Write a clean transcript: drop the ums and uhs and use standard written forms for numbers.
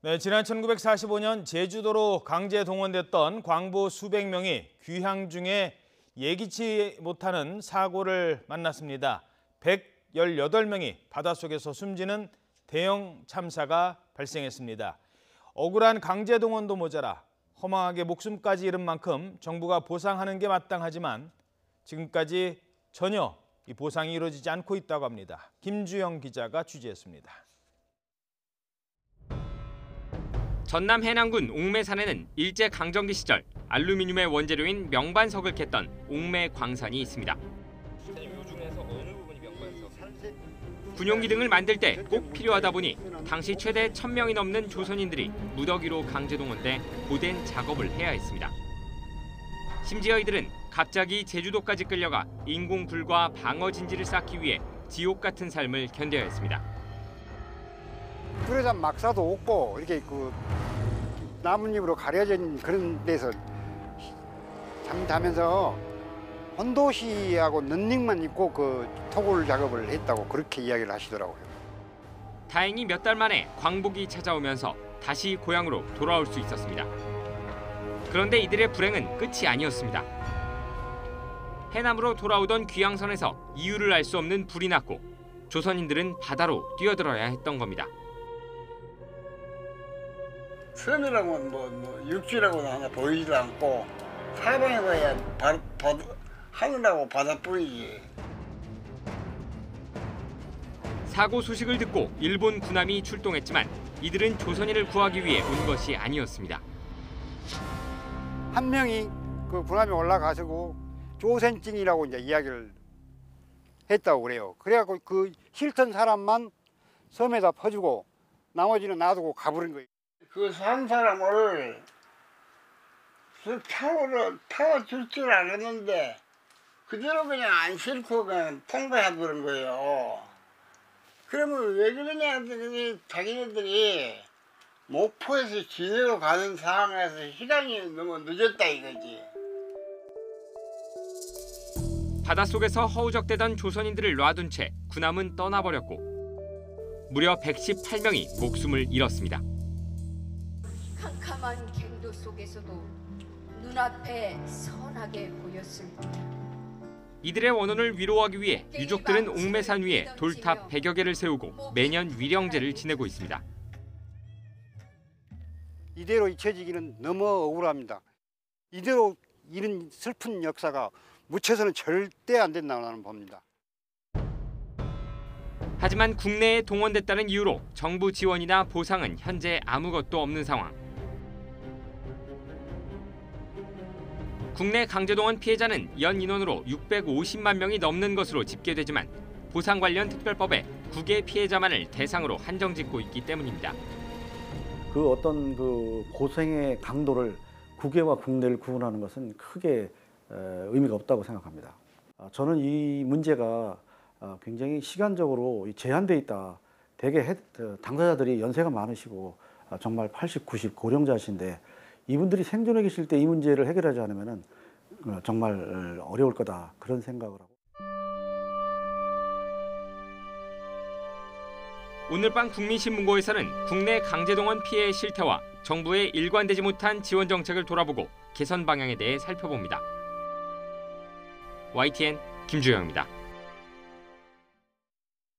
네, 지난 1945년 제주도로 강제 동원됐던 광부 수백 명이 귀향 중에 예기치 못하는 사고를 만났습니다. 118명이 바닷속에서 숨지는 대형 참사가 발생했습니다. 억울한 강제 동원도 모자라 허망하게 목숨까지 잃은 만큼 정부가 보상하는 게 마땅하지만 지금까지 전혀 이 보상이 이루어지지 않고 있다고 합니다. 김주영 기자가 취재했습니다. 전남 해남군 옥매산에는 일제강점기 시절 알루미늄의 원재료인 명반석을 캤던 옥매 광산이 있습니다. 군용기 등을 만들 때 꼭 필요하다 보니 당시 최대 1000명이 넘는 조선인들이 무더기로 강제동원돼 고된 작업을 해야 했습니다. 심지어 이들은 갑자기 제주도까지 끌려가 인공불과 방어진지를 쌓기 위해 지옥 같은 삶을 견뎌야 했습니다. 뚜레산 막사도 없고 이렇게 나뭇잎으로 가려진 그런 데서 잠자면서 혼도시하고 넌닝만 입고 토굴 작업을 했다고 그렇게 이야기를 하시더라고요. 다행히 몇 달 만에 광복이 찾아오면서 다시 고향으로 돌아올 수 있었습니다. 그런데 이들의 불행은 끝이 아니었습니다. 해남으로 돌아오던 귀향선에서 이유를 알 수 없는 불이 났고 조선인들은 바다로 뛰어들어야 했던 겁니다. 섬이라고 육지라고는 하나 보이지도 않고 사방에 봐야 하늘하고 바다뿐이지. 사고 소식을 듣고 일본 군함이 출동했지만 이들은 조선인을 구하기 위해 온 것이 아니었습니다. 한 명이 군함에 올라가시고 조선증이라고 이제 이야기를 했다고 그래요. 그래갖고 그 싫던 사람만 섬에다 퍼주고 나머지는 놔두고 가버린 거예요. 그 산 사람을 태워줄 줄 알았는데 그대로 그냥 안 싣고 그냥 통과해버린 거예요. 그러면 왜 그러냐 했더니 자기네들이 목포에서 진해로 가는 상황에서 시간이 너무 늦었다 이거지. 바닷속에서 허우적대던 조선인들을 놔둔 채 군함은 떠나버렸고 무려 118명이 목숨을 잃었습니다. 캄캄한 갱도 속에서도 눈앞에 선하게 보였을 뿐. 이들의 원혼을 위로하기 위해 유족들은 옥매산 위에 돌탑 100여 개를 세우고 매년 위령제를 지내고 있습니다. 이대로 잊혀지기는 너무 억울합니다. 이대로 이런 슬픈 역사가 묻혀서는 절대 안 된다고 나는 봅니다. 하지만 국내에 동원됐다는 이유로 정부 지원이나 보상은 현재 아무것도 없는 상황. 국내 강제동원 피해자는 연 인원으로 650만 명이 넘는 것으로 집계되지만 보상 관련 특별법에 국외 피해자만을 대상으로 한정짓고 있기 때문입니다. 그 어떤 고생의 강도를 국외와 국내를 구분하는 것은 크게 의미가 없다고 생각합니다. 저는 이 문제가 굉장히 시간적으로 제한돼 있다. 대개 당사자들이 연세가 많으시고 정말 80, 90 고령자신데 이분들이 생존해 계실 때 이 문제를 해결하지 않으면 정말 어려울 거다 그런 생각을 하고. 오늘 밤 국민신문고에서는 국내 강제동원 피해의 실태와 정부의 일관되지 못한 지원 정책을 돌아보고 개선 방향에 대해 살펴봅니다. YTN 김주영입니다.